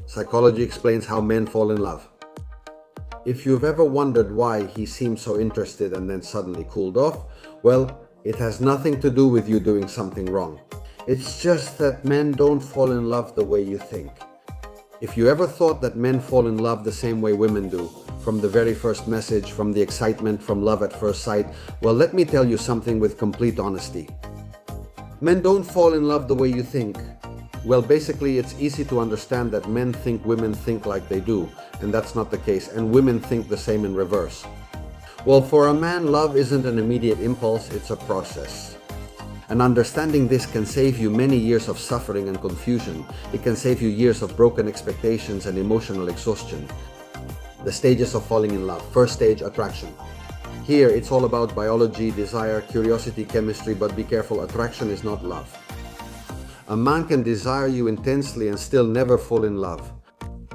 Psychology explains how men fall in love. If you've ever wondered why he seemed so interested and then suddenly cooled off, well, it has nothing to do with you doing something wrong. It's just that men don't fall in love the way you think. If you ever thought that men fall in love the same way women do, from the very first message, from the excitement, from love at first sight, well, let me tell you something with complete honesty. Men don't fall in love the way you think. Well, basically, it's easy to understand that men think women think like they do, and that's not the case, and women think the same in reverse. Well, for a man, love isn't an immediate impulse, it's a process. And understanding this can save you many years of suffering and confusion. It can save you years of broken expectations and emotional exhaustion. The stages of falling in love. First stage, attraction. Here, it's all about biology, desire, curiosity, chemistry, but be careful, attraction is not love. A man can desire you intensely and still never fall in love.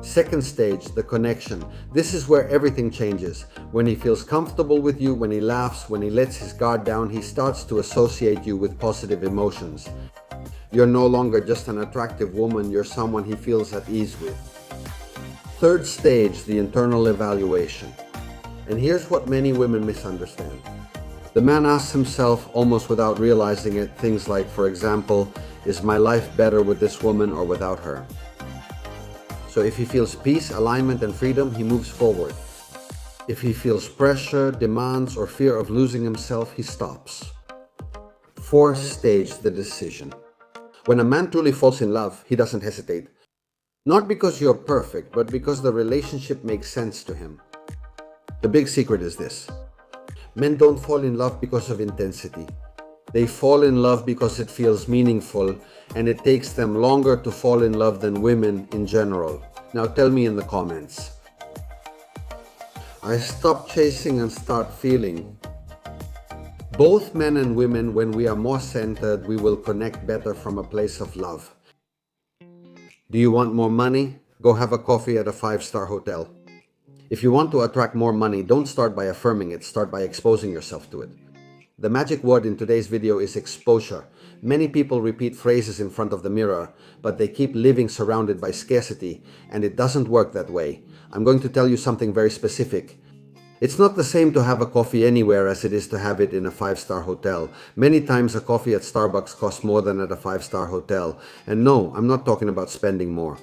Second stage, the connection. This is where everything changes. When he feels comfortable with you, when he laughs, when he lets his guard down, he starts to associate you with positive emotions. You're no longer just an attractive woman, you're someone he feels at ease with. Third stage, the internal evaluation. And here's what many women misunderstand. The man asks himself, almost without realizing it, things like, for example, is my life better with this woman or without her? So if he feels peace, alignment, and freedom, he moves forward. If he feels pressure, demands, or fear of losing himself, he stops. Fourth stage, the decision. When a man truly falls in love, he doesn't hesitate. Not because you're perfect, but because the relationship makes sense to him. The big secret is this. Men don't fall in love because of intensity. They fall in love because it feels meaningful, and it takes them longer to fall in love than women in general. Now tell me in the comments. I stop chasing and start feeling. Both men and women, when we are more centered, we will connect better from a place of love. Do you want more money? Go have a coffee at a 5-star hotel. If you want to attract more money, don't start by affirming it, start by exposing yourself to it. The magic word in today's video is exposure. Many people repeat phrases in front of the mirror, but they keep living surrounded by scarcity, and it doesn't work that way. I'm going to tell you something very specific. It's not the same to have a coffee anywhere as it is to have it in a 5-star hotel. Many times a coffee at Starbucks costs more than at a 5-star hotel. And no, I'm not talking about spending more.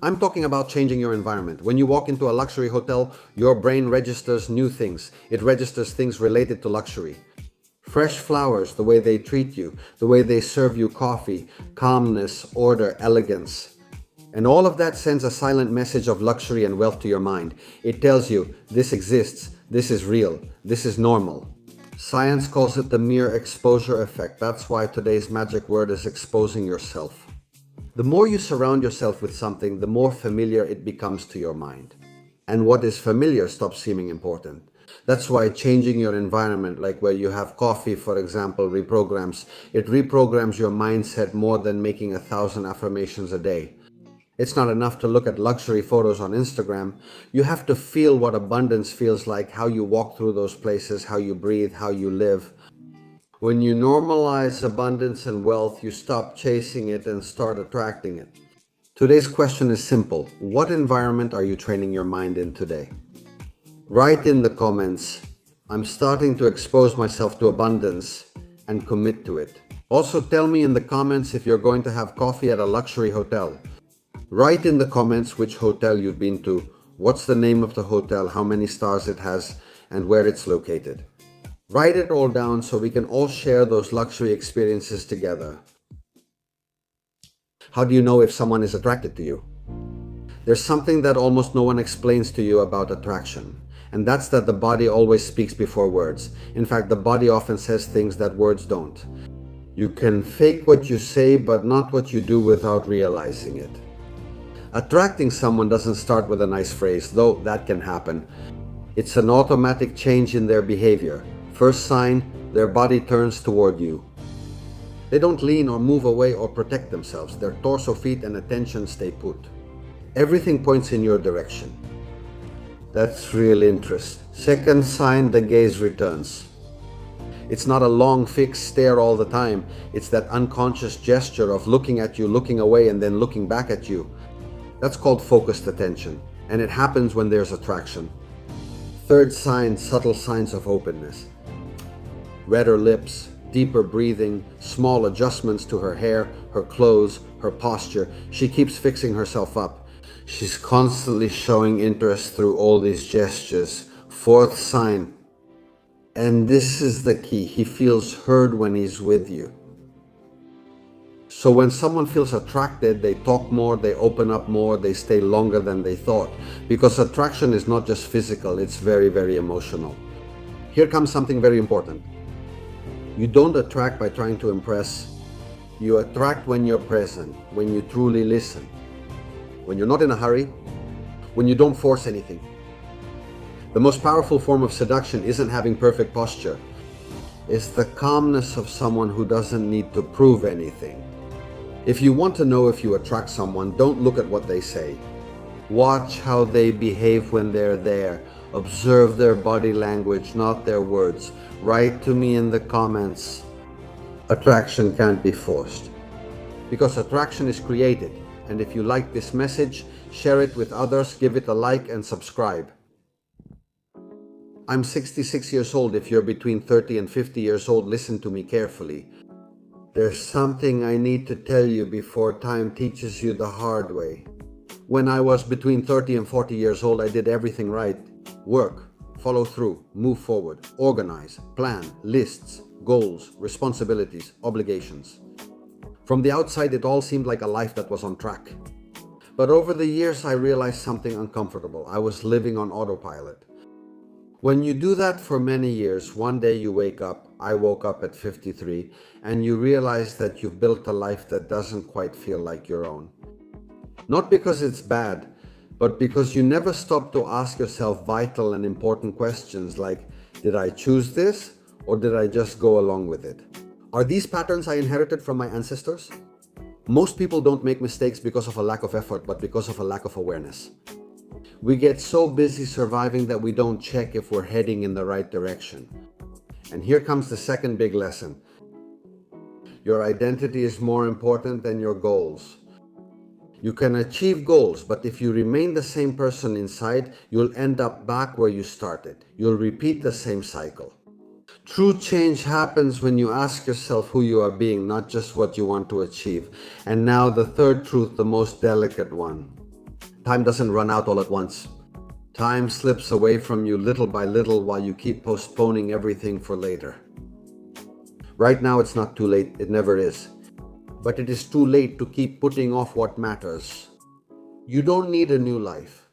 I'm talking about changing your environment. When you walk into a luxury hotel, your brain registers new things. It registers things related to luxury. Fresh flowers, the way they treat you, the way they serve you coffee, calmness, order, elegance. And all of that sends a silent message of luxury and wealth to your mind. It tells you, this exists, this is real, this is normal. Science calls it the mere exposure effect. That's why today's magic word is exposing yourself. The more you surround yourself with something, the more familiar it becomes to your mind. And what is familiar stops seeming important. That's why changing your environment, like where you have coffee, for example, it reprograms your mindset more than making 1,000 affirmations a day. It's not enough to look at luxury photos on Instagram. You have to feel what abundance feels like, how you walk through those places, how you breathe, how you live. When you normalize abundance and wealth, you stop chasing it and start attracting it. Today's question is simple. What environment are you training your mind in today? Write in the comments, I'm starting to expose myself to abundance, and commit to it. Also tell me in the comments if you're going to have coffee at a luxury hotel. Write in the comments which hotel you've been to, what's the name of the hotel, how many stars it has, and where it's located. Write it all down so we can all share those luxury experiences together. How do you know if someone is attracted to you? There's something that almost no one explains to you about attraction. And that's that the body always speaks before words. In fact, the body often says things that words don't. You can fake what you say, but not what you do without realizing it. Attracting someone doesn't start with a nice phrase, though that can happen. It's an automatic change in their behavior. First sign, their body turns toward you. They don't lean or move away or protect themselves. Their torso, feet, and attention stay put. Everything points in your direction. That's real interest. Second sign, the gaze returns. It's not a long fixed stare all the time. It's that unconscious gesture of looking at you, looking away, and then looking back at you. That's called focused attention, and it happens when there's attraction. Third sign, subtle signs of openness. Redder lips, deeper breathing, small adjustments to her hair, her clothes, her posture. She keeps fixing herself up. She's constantly showing interest through all these gestures. Fourth sign, and this is the key, he feels heard when he's with you. So when someone feels attracted, they talk more, they open up more, they stay longer than they thought. Because attraction is not just physical, it's very, very emotional. Here comes something very important. You don't attract by trying to impress. You attract when you're present, when you truly listen, when you're not in a hurry, when you don't force anything. The most powerful form of seduction isn't having perfect posture. It's the calmness of someone who doesn't need to prove anything. If you want to know if you attract someone, don't look at what they say. Watch how they behave when they're there. Observe their body language, not their words. Write to me in the comments. Attraction can't be forced. Because attraction is created. And if you like this message, share it with others, give it a like and subscribe. I'm 66 years old. If you're between 30 and 50 years old, listen to me carefully. There's something I need to tell you before time teaches you the hard way. When I was between 30 and 40 years old, I did everything right. Work, follow through, move forward, organize, plan, lists, goals, responsibilities, obligations. From the outside, it all seemed like a life that was on track. But over the years, I realized something uncomfortable. I was living on autopilot. When you do that for many years, one day you wake up, I woke up at 53, and you realize that you've built a life that doesn't quite feel like your own. Not because it's bad, but because you never stop to ask yourself vital and important questions like, did I choose this or did I just go along with it? Are these patterns I inherited from my ancestors? Most people don't make mistakes because of a lack of effort, but because of a lack of awareness. We get so busy surviving that we don't check if we're heading in the right direction. And here comes the second big lesson. Your identity is more important than your goals. You can achieve goals, but if you remain the same person inside, you'll end up back where you started. You'll repeat the same cycle. True change happens when you ask yourself who you are being, not just what you want to achieve. And now the third truth, the most delicate one. Time doesn't run out all at once. Time slips away from you little by little while you keep postponing everything for later. Right now it's not too late, it never is. But it is too late to keep putting off what matters. You don't need a new life.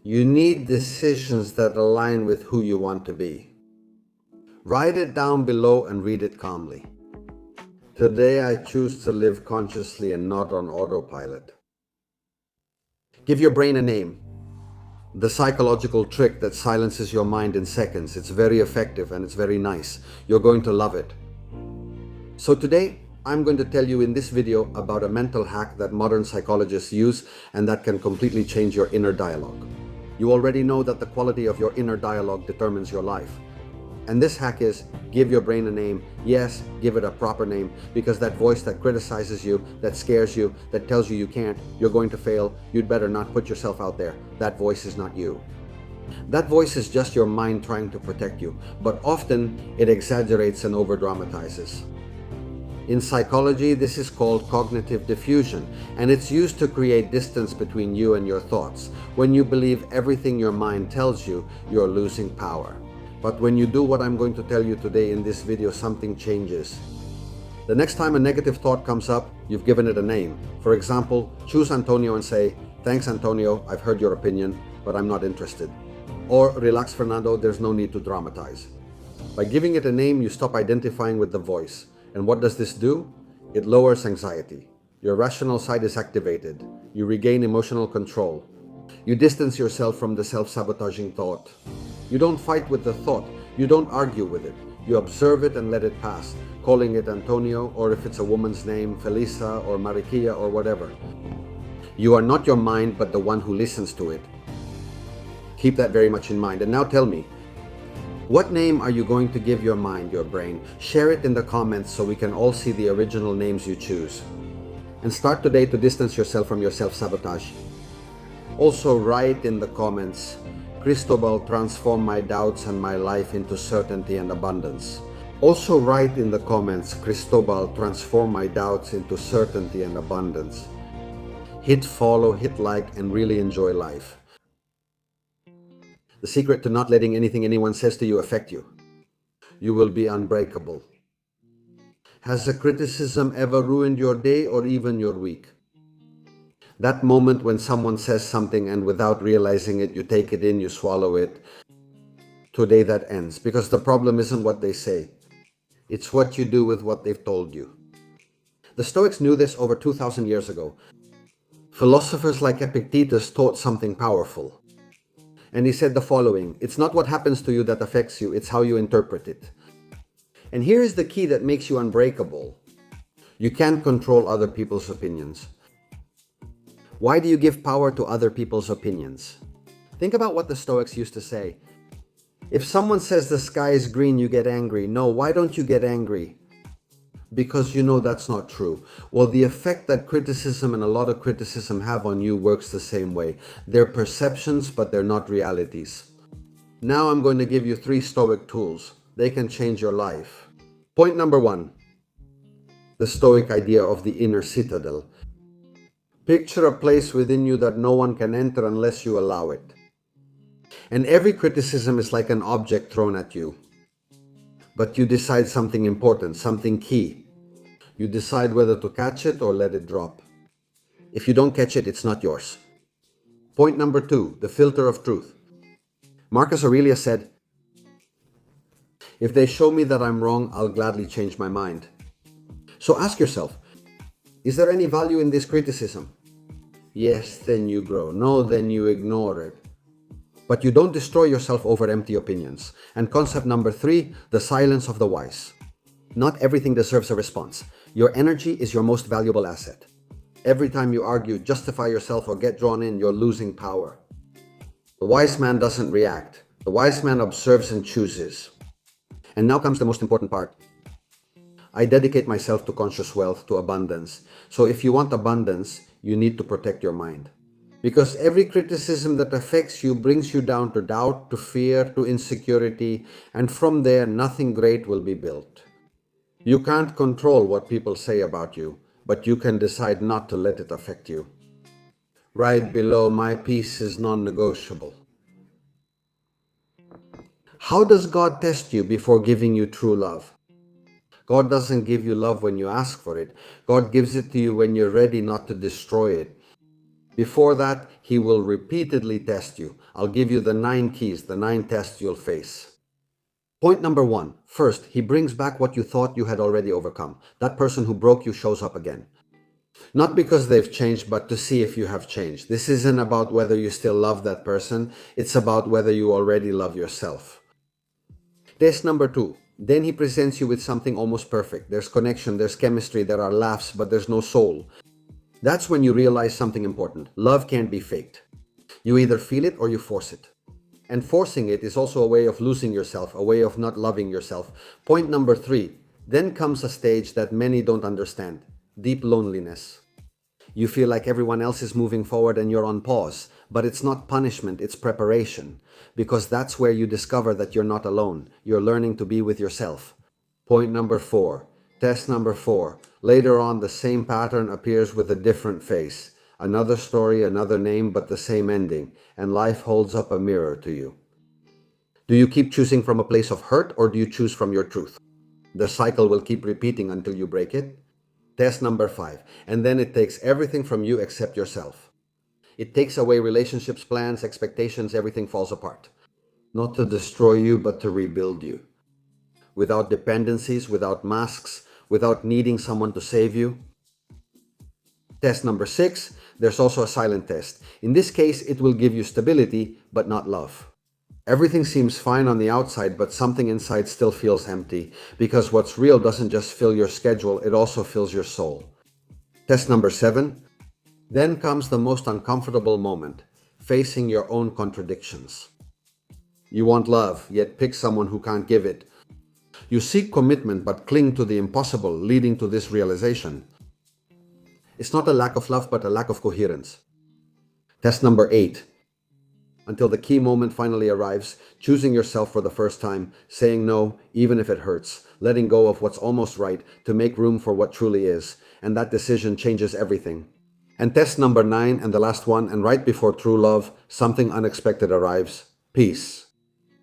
You need decisions that align with who you want to be. Write it down below and read it calmly. Today I choose to live consciously and not on autopilot. Give your brain a name. The psychological trick that silences your mind in seconds. It's very effective and it's very nice. You're going to love it. So today, I'm going to tell you in this video about a mental hack that modern psychologists use and that can completely change your inner dialogue. You already know that the quality of your inner dialogue determines your life. And this hack is, give your brain a name. Yes, give it a proper name, because that voice that criticizes you, that scares you, that tells you you can't, you're going to fail, you'd better not put yourself out there. That voice is not you. That voice is just your mind trying to protect you, but often it exaggerates and over-dramatizes. In psychology, this is called cognitive diffusion, and it's used to create distance between you and your thoughts. When you believe everything your mind tells you, you're losing power. But when you do what I'm going to tell you today in this video, something changes. The next time a negative thought comes up, you've given it a name. For example, choose Antonio and say, "Thanks Antonio, I've heard your opinion, but I'm not interested." Or, "Relax Fernando, there's no need to dramatize." By giving it a name, you stop identifying with the voice. And what does this do? It lowers anxiety. Your rational side is activated. You regain emotional control. You distance yourself from the self-sabotaging thought. You don't fight with the thought. You don't argue with it. You observe it and let it pass, calling it Antonio, or if it's a woman's name, Felisa or Marikia or whatever. You are not your mind, but the one who listens to it. Keep that very much in mind. And now tell me, what name are you going to give your mind, your brain? Share it in the comments so we can all see the original names you choose. And start today to distance yourself from your self-sabotage. Also write in the comments, Cristobal transformed my doubts and my life into certainty and abundance. Also write in the comments, Cristobal transformed my doubts into certainty and abundance. Hit follow, hit like, and really enjoy life. The secret to not letting anything anyone says to you affect you. You will be unbreakable. Has a criticism ever ruined your day or even your week? That moment when someone says something and without realizing it, you take it in, you swallow it. Today that ends, because the problem isn't what they say. It's what you do with what they've told you. The Stoics knew this over 2,000 years ago. Philosophers like Epictetus taught something powerful. And he said the following, it's not what happens to you that affects you, it's how you interpret it. And here is the key that makes you unbreakable. You can't control other people's opinions. Why do you give power to other people's opinions? Think about what the Stoics used to say. If someone says the sky is green, you get angry. No, why don't you get angry? Because you know that's not true. Well, the effect that criticism and a lot of criticism have on you works the same way. They're perceptions, but they're not realities. Now I'm going to give you 3 Stoic tools. They can change your life. Point number 1. The Stoic idea of the inner citadel. Picture a place within you that no one can enter unless you allow it. And every criticism is like an object thrown at you. But you decide something important, something key. You decide whether to catch it or let it drop. If you don't catch it, it's not yours. Point number 2, the filter of truth. Marcus Aurelius said, if they show me that I'm wrong, I'll gladly change my mind. So ask yourself, is there any value in this criticism? Yes, then you grow. No, then you ignore it. But you don't destroy yourself over empty opinions. And concept number 3, the silence of the wise. Not everything deserves a response. Your energy is your most valuable asset. Every time you argue, justify yourself, or get drawn in, you're losing power. The wise man doesn't react. The wise man observes and chooses. And now comes the most important part. I dedicate myself to conscious wealth, to abundance. So if you want abundance, you need to protect your mind. Because every criticism that affects you brings you down to doubt, to fear, to insecurity, and from there nothing great will be built. You can't control what people say about you, but you can decide not to let it affect you. Right below, my peace is non-negotiable. How does God test you before giving you true love? God doesn't give you love when you ask for it. God gives it to you when you're ready not to destroy it. Before that, He will repeatedly test you. I'll give you the 9 keys, the 9 tests you'll face. Point number 1. First, He brings back what you thought you had already overcome. That person who broke you shows up again. Not because they've changed, but to see if you have changed. This isn't about whether you still love that person. It's about whether you already love yourself. Test number 2. Then He presents you with something almost perfect. There's connection, there's chemistry, there are laughs, but there's no soul. That's when you realize something important. Love can't be faked. You either feel it or you force it. And forcing it is also a way of losing yourself, a way of not loving yourself. Point number 3. Then comes a stage that many don't understand. Deep loneliness. You feel like everyone else is moving forward and you're on pause. But it's not punishment, it's preparation. Because that's where you discover that you're not alone. You're learning to be with yourself. Point number 4. Test number 4. Later on, the same pattern appears with a different face. Another story, another name, but the same ending. And life holds up a mirror to you. Do you keep choosing from a place of hurt, or do you choose from your truth? The cycle will keep repeating until you break it. Test number 5. And then it takes everything from you except yourself. It takes away relationships, plans, expectations, everything falls apart. Not to destroy you, but to rebuild you. Without dependencies, without masks, without needing someone to save you. Test number 6, there's also a silent test. In this case, it will give you stability, but not love. Everything seems fine on the outside, but something inside still feels empty, because what's real doesn't just fill your schedule, it also fills your soul. Test number 7, then comes the most uncomfortable moment, facing your own contradictions. You want love, yet pick someone who can't give it. You seek commitment but cling to the impossible, leading to this realization. It's not a lack of love, but a lack of coherence. Test number 8. Until the key moment finally arrives, choosing yourself for the first time, saying no, even if it hurts, letting go of what's almost right to make room for what truly is, and that decision changes everything. And test number 9, and the last one, and right before true love, something unexpected arrives: peace.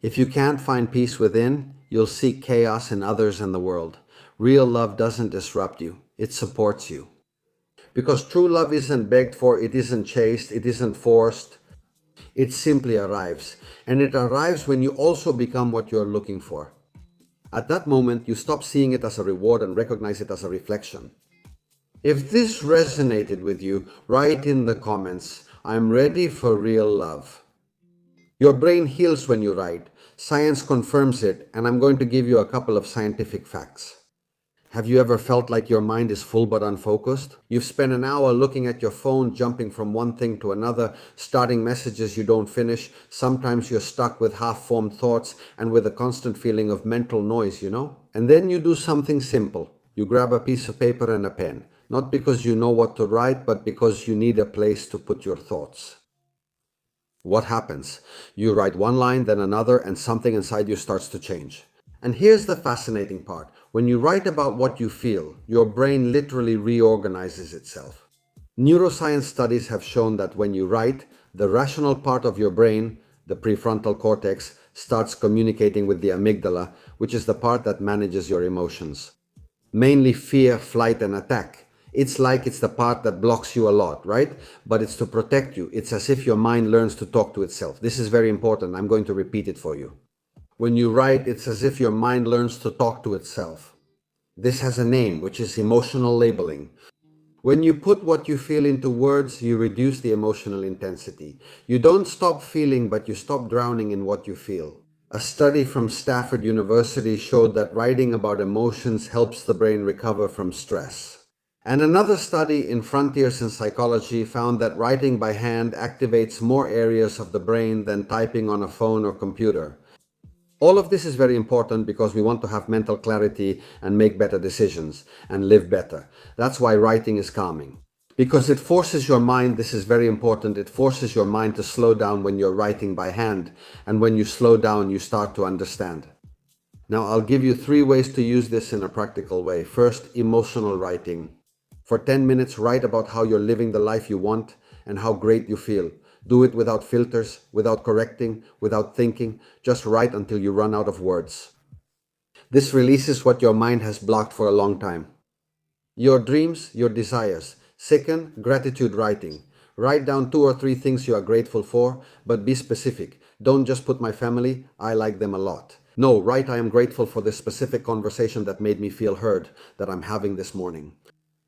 If you can't find peace within, you'll seek chaos in others and the world. Real love doesn't disrupt you, it supports you. Because true love isn't begged for, it isn't chased, it isn't forced. It simply arrives. And it arrives when you also become what you're looking for. At that moment, you stop seeing it as a reward and recognize it as a reflection. If this resonated with you, write in the comments, "I'm ready for real love." Your brain heals when you write. Science confirms it, and I'm going to give you a couple of scientific facts. Have you ever felt like your mind is full but unfocused? You've spent an hour looking at your phone, jumping from one thing to another, starting messages you don't finish. Sometimes you're stuck with half-formed thoughts and with a constant feeling of mental noise. And then you do something simple. You grab a piece of paper and a pen. Not because you know what to write, but because you need a place to put your thoughts. What happens? You write one line, then another, and something inside you starts to change. And here's the fascinating part. When you write about what you feel, your brain literally reorganizes itself. Neuroscience studies have shown that when you write, the rational part of your brain, the prefrontal cortex, starts communicating with the amygdala, which is the part that manages your emotions. Mainly fear, flight, and attack. It's like it's the part that blocks you a lot, right? But it's to protect you. It's as if your mind learns to talk to itself. This is very important. I'm going to repeat it for you. When you write, it's as if your mind learns to talk to itself. This has a name, which is emotional labeling. When you put what you feel into words, you reduce the emotional intensity. You don't stop feeling, but you stop drowning in what you feel. A study from Stanford University showed that writing about emotions helps the brain recover from stress. And another study in Frontiers in Psychology found that writing by hand activates more areas of the brain than typing on a phone or computer. All of this is very important because we want to have mental clarity and make better decisions and live better. That's why writing is calming. Because it forces your mind, this is very important, it forces your mind to slow down when you're writing by hand. And when you slow down, you start to understand. Now, I'll give you 3 ways to use this in a practical way. First, emotional writing. For 10 minutes, write about how you're living the life you want and how great you feel. Do it without filters, without correcting, without thinking. Just write until you run out of words. This releases what your mind has blocked for a long time. Your dreams, your desires. Second, gratitude writing. Write down 2 or 3 things you are grateful for, but be specific. Don't just put "my family, I like them a lot." No, write "I am grateful for this specific conversation that made me feel heard, that I'm having this morning."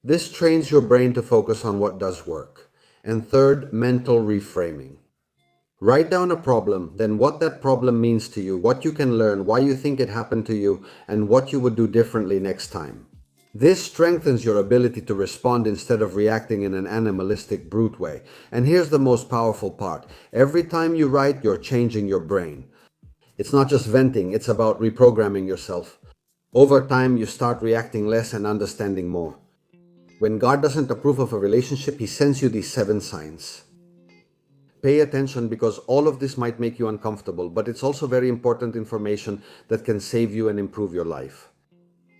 This trains your brain to focus on what does work. And third, mental reframing. Write down a problem, then what that problem means to you, what you can learn, why you think it happened to you, and what you would do differently next time. This strengthens your ability to respond instead of reacting in an animalistic, brute way. And here's the most powerful part. Every time you write, you're changing your brain. It's not just venting, it's about reprogramming yourself. Over time, you start reacting less and understanding more. When God doesn't approve of a relationship, He sends you these 7 signs. Pay attention because all of this might make you uncomfortable, but it's also very important information that can save you and improve your life.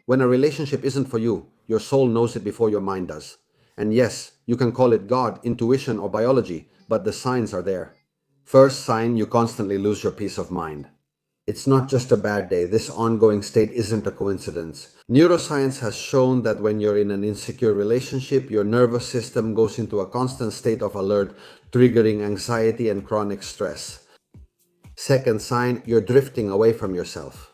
When a relationship isn't for you, your soul knows it before your mind does. And yes, you can call it God, intuition, or biology, but the signs are there. First sign, you constantly lose your peace of mind. It's not just a bad day. This ongoing state isn't a coincidence. Neuroscience has shown that when you're in an insecure relationship, your nervous system goes into a constant state of alert, triggering anxiety and chronic stress. Second sign, you're drifting away from yourself.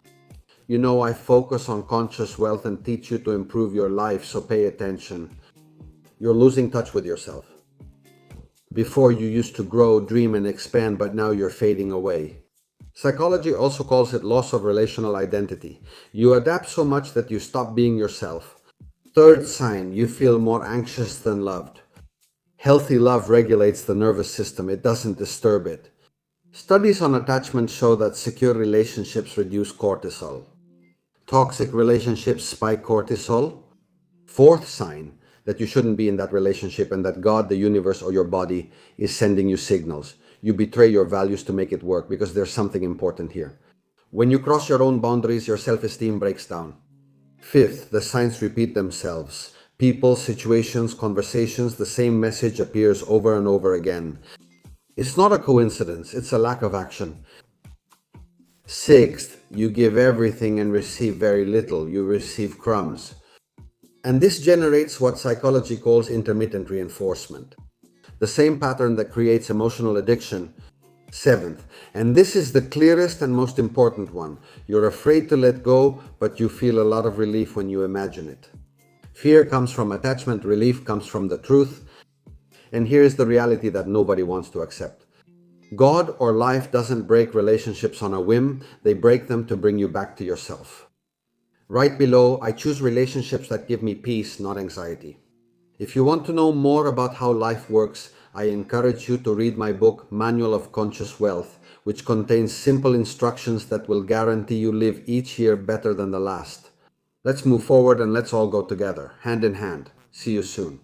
I focus on conscious wealth and teach you to improve your life, so pay attention. You're losing touch with yourself. Before you used to grow, dream, and expand, but now you're fading away. Psychology also calls it loss of relational identity. You adapt so much that you stop being yourself. Third sign, you feel more anxious than loved. Healthy love regulates the nervous system, it doesn't disturb it. Studies on attachment show that secure relationships reduce cortisol. Toxic relationships spike cortisol. Fourth sign, that you shouldn't be in that relationship and that God, the universe, or your body is sending you signals. You betray your values to make it work because there's something important here. When you cross your own boundaries, your self-esteem breaks down. Fifth, the signs repeat themselves. People, situations, conversations, the same message appears over and over again. It's not a coincidence, it's a lack of action. Sixth, you give everything and receive very little. You receive crumbs. And this generates what psychology calls intermittent reinforcement, the same pattern that creates emotional addiction. Seventh, and this is the clearest and most important one, you're afraid to let go, but you feel a lot of relief when you imagine it. Fear comes from attachment, relief comes from the truth, and here is the reality that nobody wants to accept. God or life doesn't break relationships on a whim, they break them to bring you back to yourself. Right below, I choose relationships that give me peace, not anxiety. If you want to know more about how life works, I encourage you to read my book, Manual of Conscious Wealth, which contains simple instructions that will guarantee you live each year better than the last. Let's move forward and let's all go together, hand in hand. See you soon.